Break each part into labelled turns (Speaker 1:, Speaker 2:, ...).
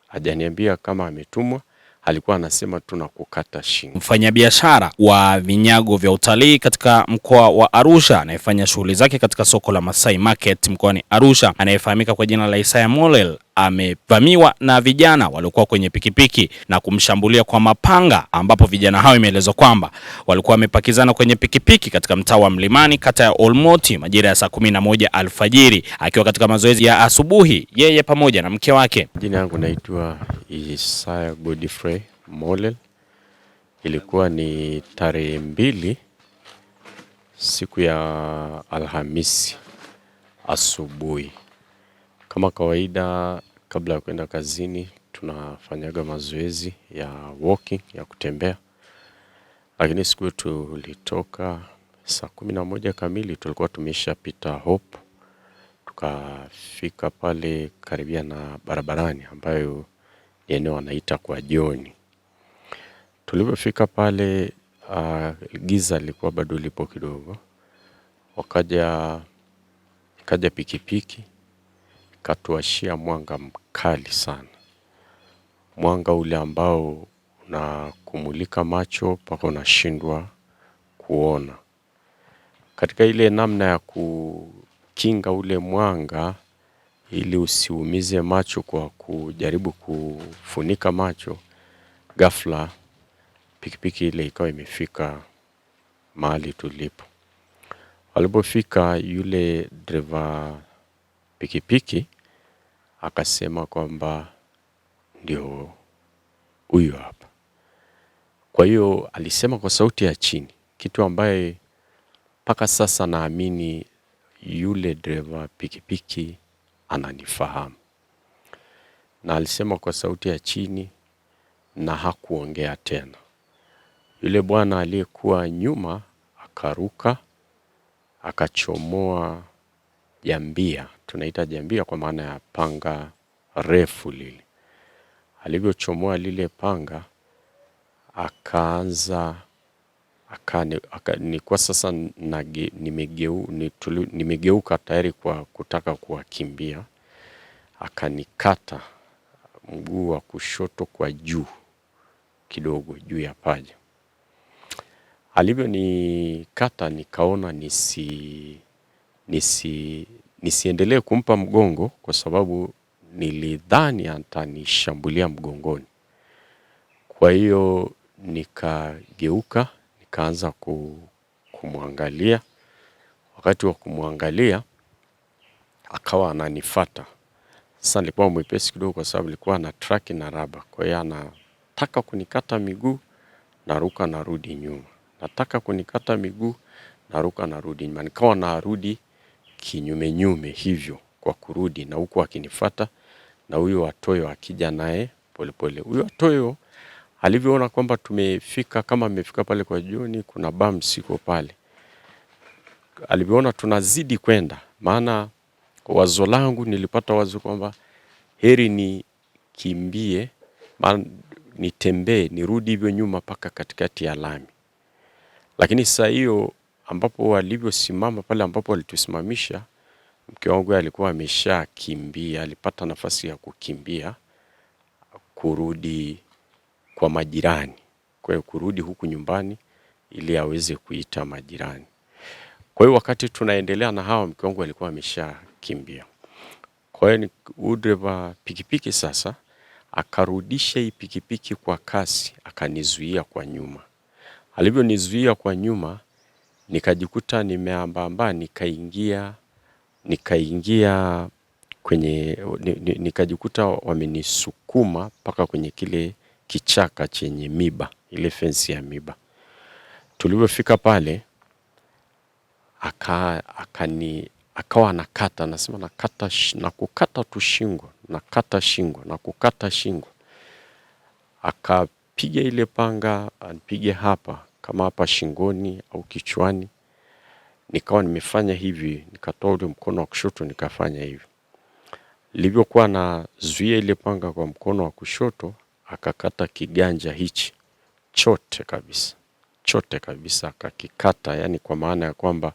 Speaker 1: hajaniambia kama ametumwa, alikuwa anasema tunakukata shingo.
Speaker 2: Mfanyabiashara wa vinyago vya utalii katika mkoa wa Arusha anayefanya shughuli zake katika soko la Masai Market mkoani Arusha, anayefahamika kwa jina la Isaya Molel, amevamiwa na vijana waliokuwa kwenye pikipiki na kumshambulia kwa mapanga, ambapo vijana hao imeelezwa kwamba walikuwa wamepakizana kwenye pikipiki katika mtaa wa Mlimani, kata ya Olmoti, majira ya saa 11 alfajiri, akiwa katika mazoezi ya asubuhi, yeye pamoja na mke wake.
Speaker 1: Jina langu naitwa Isaya Godfrey Molel. Ilikuwa ni tarehe 2 siku ya Alhamisi asubuhi. Kama kawaida, kabla ya kwenda kazini tunafanyaga mazoezi ya walking, ya kutembea. Lakini siku tulitoka saa 11 kamili, tulikuwa tumeshapita Hope. Tukafika pale karibia na barabarani ambayo eneo wanaita kwa Joni. Tulipofika pale giza lilikuwa bado lipo kidogo. Ikaja pikipiki ikatuashia mwanga mkali sana. Mwanga ule ambao unakumulika macho mpaka unashindwa kuona. Katika ile namna ya kukinga ule mwanga ili usiumize macho kwa kujaribu kufunika macho, ghafla pikipiki ile ikawa imefika mahali tulipo. Walipofika, yule driver pikipiki akasema kwamba ndio huyu hapa. Kwa hiyo alisema kwa sauti ya chini, kitu ambaye mpaka sasa naamini yule driver pikipiki ananifahamu. Na alisema kwa sauti ya chini na hakuongea tena. Yule bwana aliyekuwa nyuma akaruka, akachomoa jambia. Tunaita jambia kwa maana ya panga refu lile. Alivyochomoa lile panga, akaanza kwa sasa nimegeuka tayari kwa kutaka kuwakimbia. Akanikata mguu wa kushoto kwa juu kidogo, juu ya paja. Alivyonikata nikaona nisiendelee kumpa mgongo, kwa sababu nilidhani atanishambulia mgongoni. Kwa hiyo nikageuka, nikaanza kumwangalia. Wakati wa kumwangalia akawa ananifuata. Sasa nilikuwa mwepesi kidogo kwa sababu nilikuwa na track na raba. Kwa hiyo anataka kunikata miguu, naruka narudi nyuma. Nataka kunikata miguu, naruka narudi nyuma. Nikawa narudi kinyume hivyo kwa kurudi, na huku akinifuata, na huyo Watoyo akija naye polepole. Huyo Watoyo alivyoona kwamba tumefika, kama amefika pale kwa Joni, kuna bumps iko pale. Alivyoona tunazidi kwenda, maana wazo langu nilipata wazo kwamba heri nikimbie, maana nitembee nirudi hivyo nyuma paka katikati ya lami. Lakini saa hiyo ambapo walivyosimama pale ambapo walitusimamisha, mke wangu alikuwa ameshakimbia, alipata nafasi ya kukimbia kurudi kwa majirani. Kwa hiyo kurudi huku nyumbani ili aweze kuita majirani. Kwa hiyo wakati tunaendelea na hawa, mke wangu alikuwa ameshakimbia. Kwa hiyo driver pikipiki sasa akarudisha hii pikipiki kwa kasi, akanizuia kwa nyuma. Alivyonizuia kwa nyuma, nikajikuta nimeambamba, nikajikuta wamenisukuma mpaka kwenye kile kichaka chenye miba, ile fence ya miba. Tulipofika pale, akawa anakata, anasema nakukata tu shingo, nakukata shingo. Akapiga ile panga, anipige hapa, kama hapa shingoni au kichwani. Nikawa nimefanya hivi, nikatoa ule mkono wa kushoto nikafanya hivi. Nilivyokuwa nazuia ile panga kwa mkono wa kushoto, akakata kiganja hichi chote kabisa akakikata, yani kwa maana ya kwamba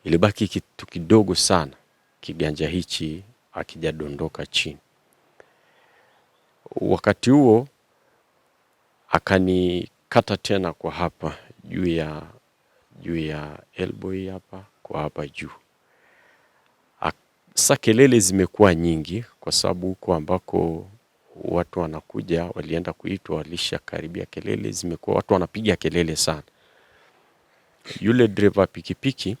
Speaker 1: ilibaki kitu kidogo sana, kiganja hichi akijadondoka chini. Wakati huo akanikata tena kwa hapa juu ya elbow hapa, kwa hapa juu. Sasa kelele zimekuwa nyingi kwa sababu huko ambako watu wanakuja, walienda kuitwa, walishakaribia, kelele zimekuwa, watu wanapiga kelele sana. Yule driver pikipiki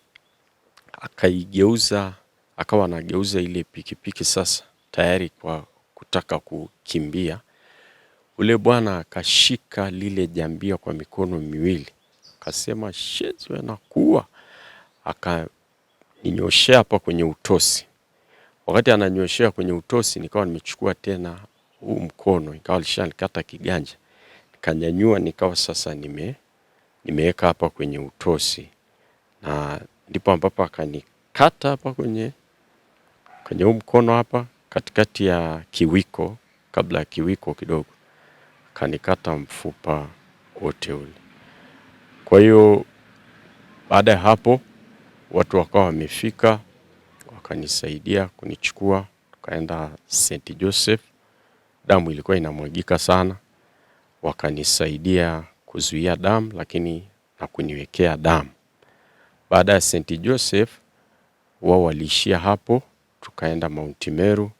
Speaker 1: akawa anageuza ile pikipiki sasa tayari kwa kutaka kukimbia. Ule bwana akashika lile jambia kwa mikono miwili, akasema shezwe nakuwa, akaninyoshea hapa kwenye utosi. Wakati ananyoshea kwenye utosi, nikawa nimechukua tena huu mkono, nikawa alishanikata kiganja, nikanyanyua, nikawa sasa nimeweka hapa kwenye utosi, na ndipo ambapo akanikata hapa kwenye huu mkono hapa katikati ya kiwiko, kabla ya kiwiko kidogo, akanikata mfupa wote ule. Kwa hiyo baada ya hapo watu wakawa wamefika, wakanisaidia kunichukua, tukaenda St. Joseph. Damu ilikuwa inamwagika sana, wakanisaidia kuzuia damu lakini na kuniwekea damu. Baada ya St. Joseph wao waliishia hapo, tukaenda Mount Meru.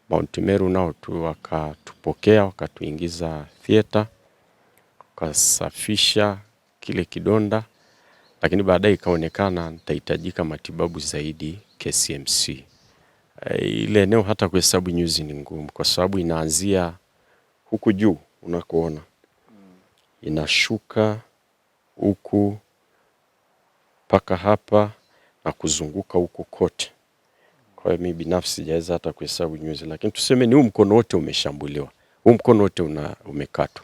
Speaker 1: Mount Meru nao tu wakatupokea, wakatuingiza theater, wakasafisha kile kidonda, lakini baadaye ikaonekana nitahitajika matibabu zaidi KCMC. Ile eneo hata kuhesabu nyuzi ni ngumu kwa sababu inaanzia huku juu unakoona, inashuka huku mpaka hapa na kuzunguka huku kote. Kwa hiyo mimi binafsi sijaweza hata kuhesabu nyuzi, lakini tuseme ni huu mkono wote umeshambuliwa. Huu mkono wote umekatwa.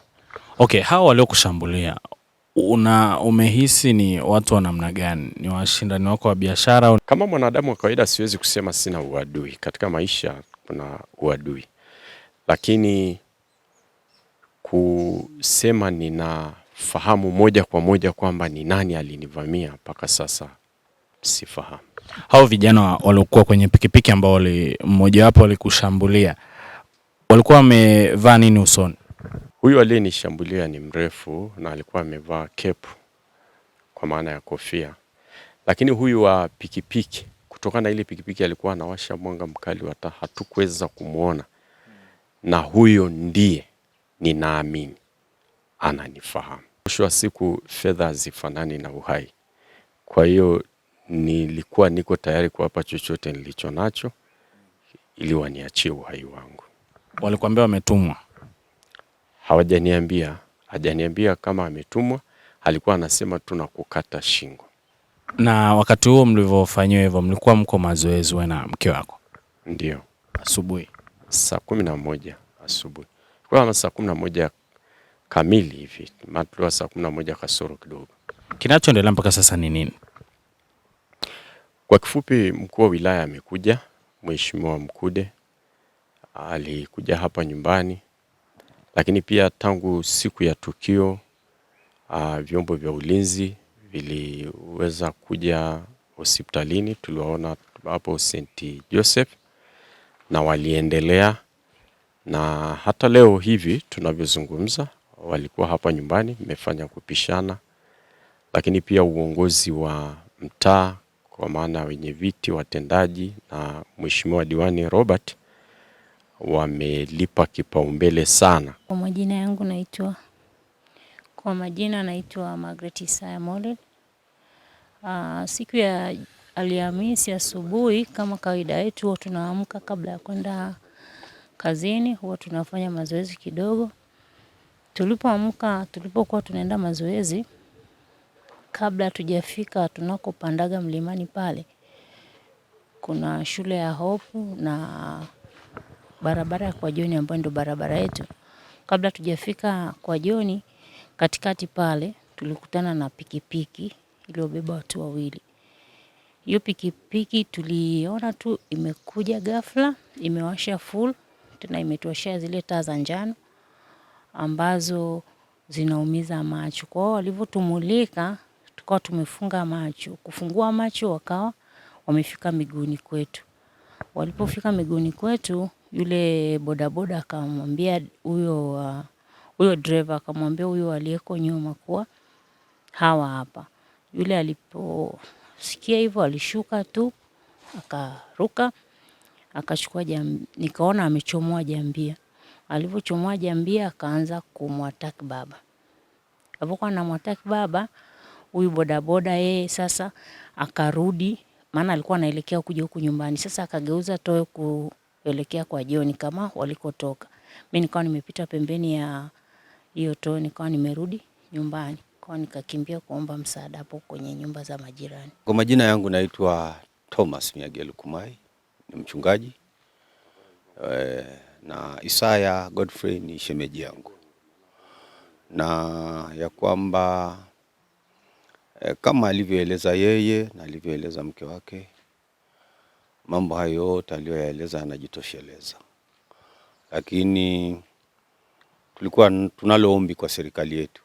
Speaker 2: Okay, hao waliokushambulia umehisi ni watu wa namna gani? Ni washindani wako wa biashara?
Speaker 1: Kama mwanadamu wa kawaida siwezi kusema sina uadui. Katika maisha kuna uadui. Lakini kusema ninafahamu moja kwa moja kwamba ni nani alinivamia mpaka sasa sifahamu.
Speaker 2: Hao vijana waliokuwa kwenye pikipiki ambao mmoja wapo alikushambulia, walikuwa wamevaa nini usoni?
Speaker 1: Huyu aliyenishambulia ni mrefu na alikuwa amevaa kepu kwa maana ya kofia. Lakini huyu wa pikipiki, kutokana na ile pikipiki alikuwa anawasha mwanga mkali, hata hatukuweza kumuona. Na huyo ndiye ninaamini ananifahamu. Mwisho wa siku fedha hazifanani na uhai. Kwa hiyo nilikuwa niko tayari kuwapa chochote nilicho nacho ili waniachie uhai wangu.
Speaker 2: Walikwambia wametumwa?
Speaker 1: Hawajaniambia, hajaniambia kama ametumwa, alikuwa anasema tunakukata shingo.
Speaker 2: Na wakati huo mlivyofanyiwa hivyo mlikuwa mko mazoezi wewe na mke wako?
Speaker 1: Ndio.
Speaker 2: Asubuhi
Speaker 1: saa 11 asubuhi. Kwa saa 11 kamili hivi, matulua saa 11 kasoro kidogo.
Speaker 2: Kinachoendelea mpaka sasa ni nini?
Speaker 1: Kwa kifupi, mkuu wa wilaya amekuja, Mheshimiwa Mkude alikuja hapa nyumbani, lakini pia tangu siku ya tukio vyombo vya ulinzi viliweza kuja hospitalini. Tuliwaona hapo St. Joseph na waliendelea, na hata leo hivi tunavyozungumza walikuwa hapa nyumbani, mmefanya kupishana. Lakini pia uongozi wa mtaa kwa maana wenye viti, watendaji na Mheshimiwa Diwani Robert wamelipa kipaumbele sana.
Speaker 3: Kwa majina naitwa Margaret Isaya Molel. Siku ya Alhamisi asubuhi kama kawaida yetu huwa tunaamka kabla ya kwenda kazini, huwa tunafanya mazoezi kidogo. Tulipokuwa tunaenda mazoezi, kabla tujafika tunakopandaga mlimani pale, kuna shule ya Hope na barabara ya Kwa Joni ambayo ndio barabara yetu. Kabla tujafika Kwa Joni, katikati pale tulikutana na pikipiki iliyobeba watu wawili. Hiyo pikipiki tuliona tu imekuja ghafla, imewasha full, tena imetuwashia zile taa za njano ambazo zinaumiza macho. Kwa hiyo walivyotumulika tukawa tumefunga macho. Kufungua macho wakawa wamefika miguuni kwetu. Walipofika miguuni kwetu, yule bodaboda akamwambia huyo driver, akamwambia huyo aliyeko nyuma kuwa hawa hapa. Yule aliposikia hivyo alishuka tu, akaruka, akachukua nikaona amechomoa jambia. Alipochomoa jambia akaanza kumwattack baba. Alipokuwa anamwattack baba, huyu bodaboda yeye sasa akarudi, maana alikuwa anaelekea kuja huku nyumbani. Sasa akageuza toe kuelekea kwa John kama walikotoka. Mimi nikawa nimepita pembeni ya hiyo toe, nikawa nimerudi nyumbani. Kwa nikakimbia kuomba msaada hapo kwenye nyumba za majirani.
Speaker 4: Kwa majina yangu naitwa Thomas Miagelu Kumai, ni mchungaji. Na Isaya Godfrey ni shemeji yangu. Na ya kwamba kama alivyoeleza yeye na alivyoeleza mke wake, mambo hayo yote aliyoyaeleza yanajitosheleza. Lakini tulikuwa tunalo ombi kwa serikali yetu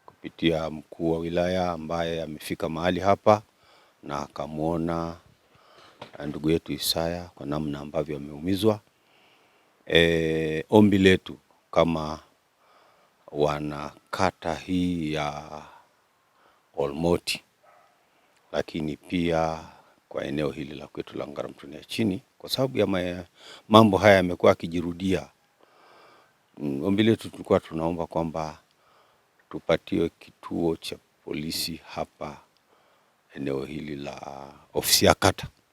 Speaker 4: kupitia mkuu wa wilaya ambaye amefika mahali hapa na akamuona ndugu yetu Isaya kwa namna ambavyo ameumizwa. Ombi letu kama wanakata hii ya Olmoti, lakini pia kwa eneo hili la kwetu la Ngaramtoni ya chini, kwa sababu ya mambo haya yamekuwa yakijirudia. Ombi letu tulikuwa tunaomba kwamba tupatiwe kituo cha polisi hapa eneo hili la ofisi ya kata.